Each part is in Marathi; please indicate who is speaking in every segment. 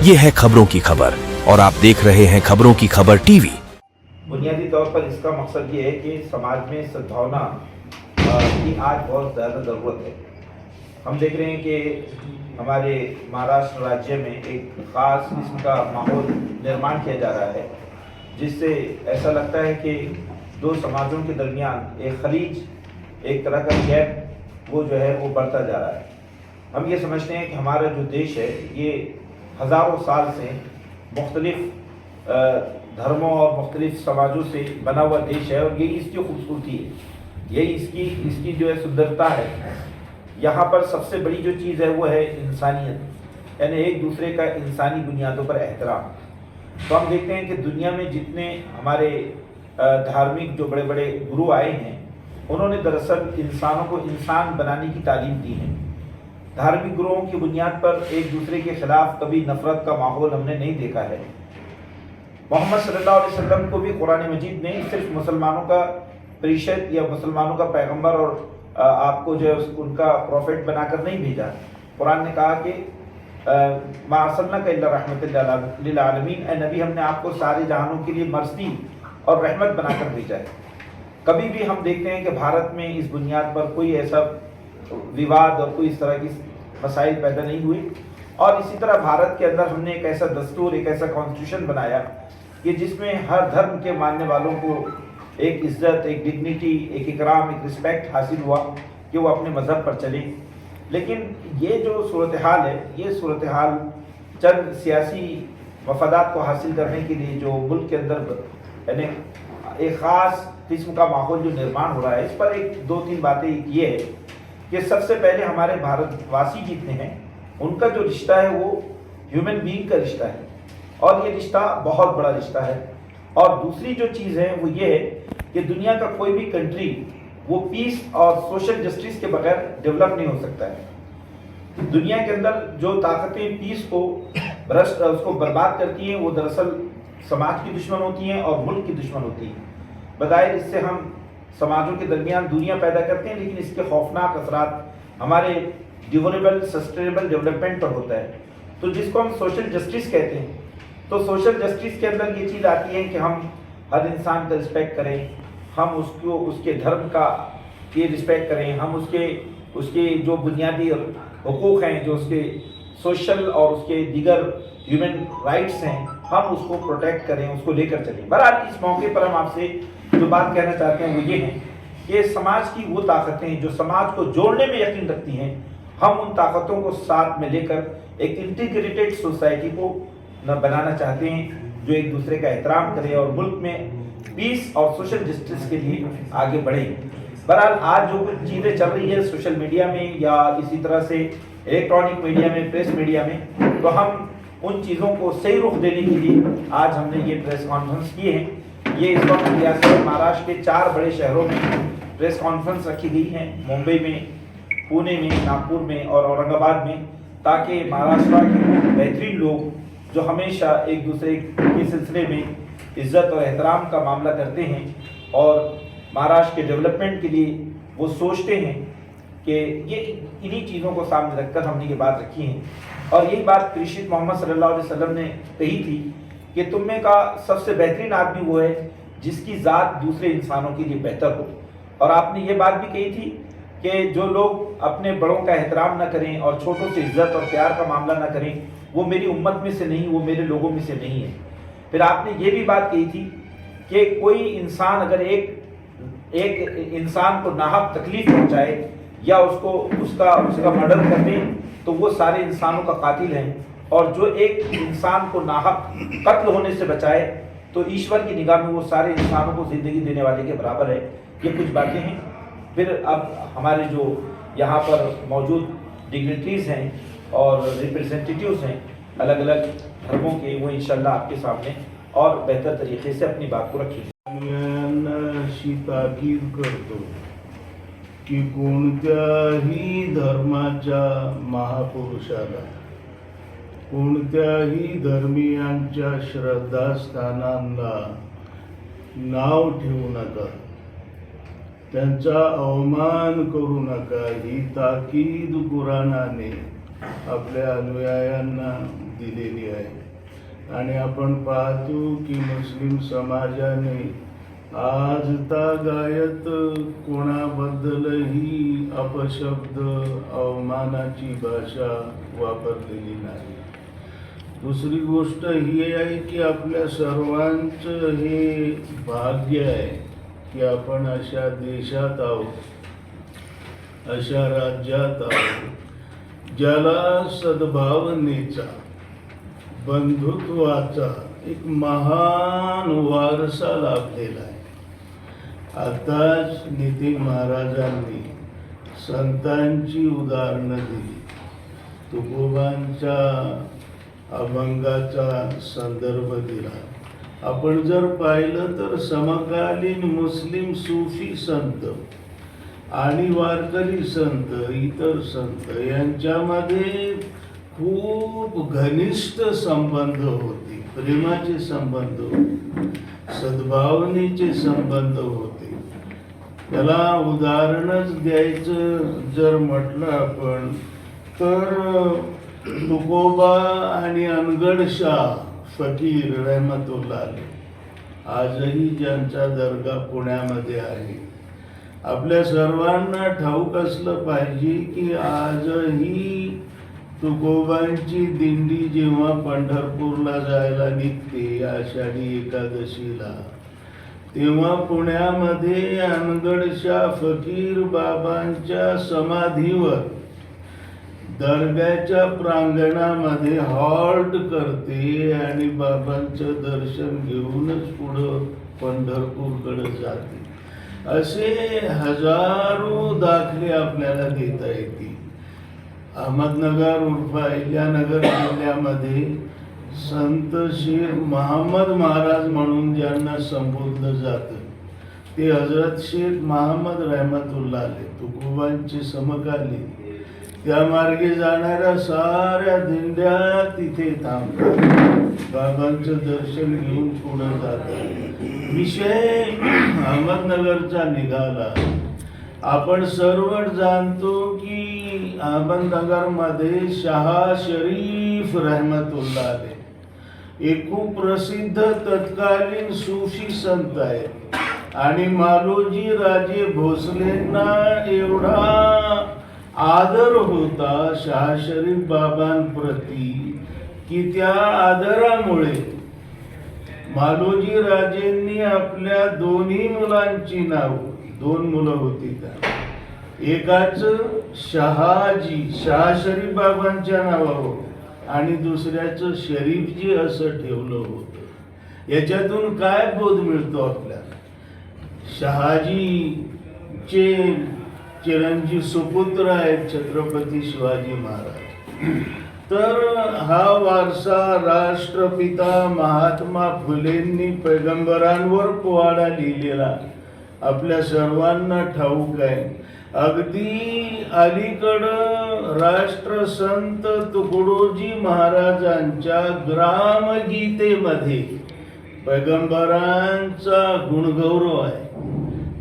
Speaker 1: ये है खबरों की खबर और आप देख रहे हैं खबरों की खबर टीवी।
Speaker 2: बुनियादी तौर पर इसका मकसद ये है कि समाज में सद्भावना की आज बहुत ज़्यादा ज़रूरत है। हम देख रहे हैं कि हमारे महाराष्ट्र राज्य में एक ख़ास किस्म का माहौल निर्माण किया जा रहा है, जिससे ऐसा लगता है कि दो समाजों के दरमियान एक खलीज, एक तरह का गैप वो जो है वो बढ़ता जा रहा है। हम ये समझते हैं कि हमारा जो देश है ये हज़ारों साल से मुख्तलिफ धर्मों और मुख्तलिफ समाजों से बना हुआ देश है, और यही इसकी खूबसूरती है, यही इसकी जो है सुंदरता है। यहाँ पर सबसे बड़ी जो चीज़ है वो है इंसानियत, यानी एक दूसरे का इंसानी बुनियादों पर एहतराम। तो हम देखते हैं कि दुनिया में जितने हमारे धार्मिक जो बड़े बड़े गुरु आए हैं, उन्होंने दरअसल इंसानों को इंसान बनाने की तालीम दी है। धार्मिक गुरुओं की बुनियाद पर एक दूसरे के खिलाफ कभी नफरत का माहौल हमने नहीं देखा है। मोहम्मद सल्लल्लाहु अलैहि वसल्लम को भी कुरान मजीद ने सिर्फ मुसलमानों का परिषद या मुसलमानों का पैगंबर और आपको जो है उनका प्रॉफिट बनाकर नहीं भेजा। कुरान ने कहा कि मा अर्सलनाका इल्ला रहमतल लिल आलमीन, ए नबी हमने आपको सारे जहानों के लिए मर्सी और रहमत बनाकर भेजा है। कभी भी हम देखते हैं कि भारत में इस बुनियाद पर कोई ऐसा विवाद और कोई इस तरह की मसाइल पैदा नहीं हुए। और इसी तरह भारत के अंदर हमने एक ऐसा दस्तूर, एक ऐसा कॉन्स्टिट्यूशन बनाया कि जिसमें हर धर्म के मानने वालों को एक इज्जत, एक डिग्निटी, एक इकराम, एक रिस्पेक्ट हासिल हुआ कि वो अपने मज़हब पर चले। लेकिन ये जो सूरत हाल है, ये सूरत हाल चंद सियासी मफादात को हासिल करने के लिए जो मुल्क के अंदर यानी एक ख़ास किस्म का माहौल जो निर्माण हो रहा है, इस पर एक दो तीन बातें ये है कि सबसे पहले हमारे भारतवासी जितने हैं उनका जो रिश्ता है वो ह्यूमन बीइंग का रिश्ता है, और ये रिश्ता बहुत बड़ा रिश्ता है। और दूसरी जो चीज़ है वो ये है कि दुनिया का कोई भी कंट्री वो पीस और सोशल जस्टिस के बगैर डेवलप नहीं हो सकता है। दुनिया के अंदर जो ताकतें पीस को भ्रष्ट उसको बर्बाद करती हैं, वो दरअसल समाज की दुश्मन होती हैं और मुल्क की दुश्मन होती हैं। बजाय इससे हम समाजों के दरमियान दूरियां पैदा करते हैं, लेकिन इसके खौफनाक असरात हमारे ड्यूरेबल सस्टेनेबल डेवलपमेंट पर होता है। तो जिसको हम सोशल जस्टिस कहते हैं, तो सोशल जस्टिस के अंदर ये चीज़ आती है कि हम हर इंसान का रिस्पेक्ट करें, हम उसको उसके धर्म का की रिस्पेक्ट करें, हम उसके जो बुनियादी हुकूक़ हैं, जो उसके सोशल और उसके दीगर ह्यूमन राइट्स हैं, हम उसको प्रोटेक्ट करें, उसको लेकर चलें। बहरहाल इस मौके पर हम आपसे जो बात कहना चाहते हैं वो ये है कि समाज की वो ताकतें जो समाज को जोड़ने में यकीन रखती हैं, हम उन ताकतों को साथ में लेकर एक इंटीग्रेटेड सोसाइटी को बनाना चाहते हैं जो एक दूसरे का एहतराम करे और मुल्क में पीस और सोशल जस्टिस के लिए आगे बढ़े। बहरहाल आज जो कुछ चीज़ें चल रही है सोशल मीडिया में या इसी तरह से इलेक्ट्रॉनिक मीडिया में, प्रेस मीडिया में, तो हम उन चीज़ों को सही रुख देने के लिए आज हमने ये प्रेस कॉन्फ्रेंस किए हैं। ये इस वक्त रियासत महाराष्ट्र के 4 बड़े शहरों में प्रेस कॉन्फ्रेंस रखी गई है, मुंबई में, पुणे में, नागपुर में और औरंगाबाद में, ताकि महाराष्ट्र के बेहतरीन लोग जो हमेशा एक दूसरे के सिलसिले में इज्जत और एहतराम का मामला करते हैं और महाराष्ट्र के डेवलपमेंट के लिए वो सोचते हैं कि ये इन्हीं चीज़ों को सामने रखकर हमने ये बात रखी है। और यही बात प्रेषित मोहम्मद सल्लल्लाहु अलैहि वसल्लम ने कही थी कि तुम में का सबसे बेहतरीन आदमी वो है जिसकी ज़ात दूसरे इंसानों के लिए बेहतर हो। और आपने ये बात भी कही थी कि जो लोग अपने बड़ों का एहतराम न करें और छोटों से इज्जत और प्यार का मामला न करें, वो मेरी उम्मत में से नहीं, वो मेरे लोगों में से नहीं है। फिर आपने ये भी बात कही थी कि कोई इंसान अगर एक इंसान को नाहक तकलीफ पहुंचाए या उसका मर्डर कर दे तो वो सारे इंसानों का कातिल है, और जो एक इंसान को नाहक कत्ल होने से बचाए तो ईश्वर की निगाह में वो सारे इंसानों को ज़िंदगी देने वाले के बराबर है। ये कुछ बातें हैं। फिर अब हमारे जो यहाँ पर मौजूद डिग्निटरीज़ हैं और रिप्रेजेंटेटिव्स हैं अलग अलग धर्मों के, वो इंशाल्लाह आपके सामने और बेहतर तरीके से अपनी बात को रखेंगे।
Speaker 3: अशी ताकीद करतो की कोणत्याही धर्माच्या महापुरुषाला, कोणत्याही धर्मीयांच्या श्रद्धास्थानांना नाव ठेवू नका, त्यांचा अवमान करू नका, ही ताकीद कुराणाने आपल्या अनुयायांना दिलेली आहे. आणि आपण पाहतो की मुस्लिम समाजाने आज तागायत कोणाबद्दलही अपशब्द अवमानाची भाषा वापरलेली नाही. दुसरी गोष्ट ही आहे की आपल्या सर्वांचं हे भाग्य आहे की आपण अशा देशात आहोत, अशा राज्यात आहोत ज्याला सद्भावनेचा, बंधुत्वाचा एक महान वारसा लाभलेला आहे. आताच नितीन महाराजांनी संतांची उदाहरणं दिली, तुकोबांच्या अभंगाचा संदर्भ दिला. आपण जर पाहिलं तर समकालीन मुस्लिम सूफी संत आणि वारकरी संत, इतर संत यांच्यामध्ये खूप घनिष्ठ संबंध होते, प्रेमाचे संबंध होते, सद्भावनेचे संबंध होते. त्याला उदाहरणच द्यायचं जर म्हटलं आपण तर तुकोबा आणि अनगडशाह फकीर रहमतुल्लाह अलैह आजही ज्यांचा दर्गा पुण्यामध्ये आहे. आपल्या सर्वांना ठाऊक असलं पाहिजे की आजही तुकोबांची दिंडी जेव्हा पंढरपूरला जायला निघते आषाढी एकादशीला, तेव्हा पुण्यामध्ये अनगडशाह फकीर बाबांच्या समाधीवर दर्ग्याच्या प्रांगणामध्ये हॉल्ट करते आणि बाबांचं दर्शन घेऊनच पुढं पंढरपूरकडे जाते. असे हजारो दाखले आपल्याला देता येतील. अहमदनगर उर्फ अहिल्यानगर जिल्ह्यामध्ये संत शेख महम्मद महाराज म्हणून ज्यांना संबोधलं जातं ते हजरत शेख महम्मद रहमतुल्लाह अलैह तुकोबांचे समकालीन. त्या मार्गे जाणाऱ्या साऱ्या दिंड्या तिथे थांबतात, बाबांचं दर्शन घेऊन पुढे जातात. विषय अहमदनगरचा निघाला. आपण सर्व जाणतो की अहमदनगरमध्ये शाह शरीफ रहमतुल्लाह अलैह एक खूप प्रसिद्ध तत्कालीन सूफी संत आहेत आणि मालोजी राजे भोसलेंना एवढा आदर होता शाह शरीफ बाबांप्रती की त्या आदरामुळे मालोजी राजेंनी आपल्या दोन्ही मुलांची नाव, दोन मुलं होती त्या, एकाच शहाजी शाह शरीफ बाबांच्या नावावर आणि दुसऱ्याचं शरीफजी असं ठेवलं होतं. याच्यातून काय बोध मिळतो आपल्याला? शहाजीचे चिरंजीव सुपुत्र आहेत छत्रपती शिवाजी महाराज. तर हा वारसा राष्ट्रपिता महात्मा फुलेंनी पैगंबरांवर पोवाडा लिहिलेला आपल्या सर्वांना ठाऊक आहे. अगदी अलीकडं राष्ट्रसंत तुकडोजी महाराजांच्या ग्रामगीतेमध्ये पैगंबरांचा गुणगौरव आहे,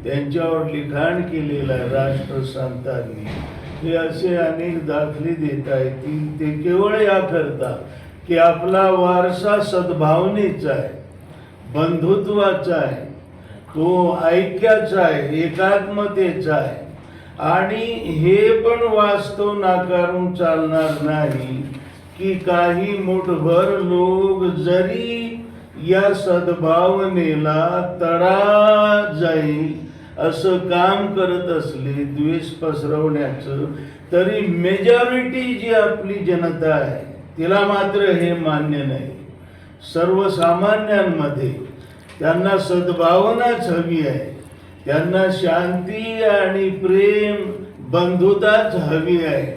Speaker 3: त्यांच्यावर लिखाण केलेलं आहे राष्ट्रसंतांनी. हे असे अनेक दाखले देता येतील. ते केवळ याकरता की आपला वारसा सद्भावनेचा आहे, बंधुत्वाचा आहे, तो ऐक्याचा आहे, एकात्मतेचा आहे. आणि हे पण वास्तव नाकारून चालणार नाही की काही मुठभर लोक जरी या सद्भावनेला तडा जाईल असं काम करत असले द्वेष पसरवण्याचं, तरी मेजॉरिटी जी आपली जनता आहे तिला मात्र हे मान्य नाही. सर्वसामान्यांमध्ये त्यांना सद्भावनाच हवी आहे, त्यांना शांती आणि प्रेम बंधुताच हवी आहे.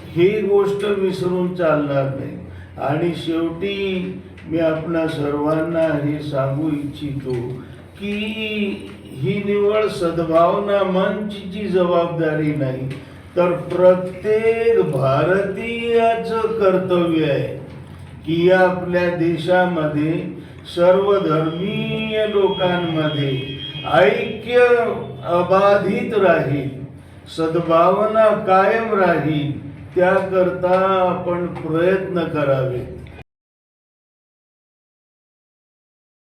Speaker 3: ही गोष्ट विसरून चालणार नाही. आणि शेवटी मी आपणा सर्वांना हे सांगू इच्छितो की ही निवळ सद्भावना मंचची जबाबदारी नाही, तर प्रत्येक भारतीयाचं कर्तव्य आहे की या आपल्या देशामध्ये सर्व धर्मीय लोकांमध्ये ऐक्य अबाधित राहील, सद्भावना कायम राहील त्याकरता आपण प्रयत्न करावे.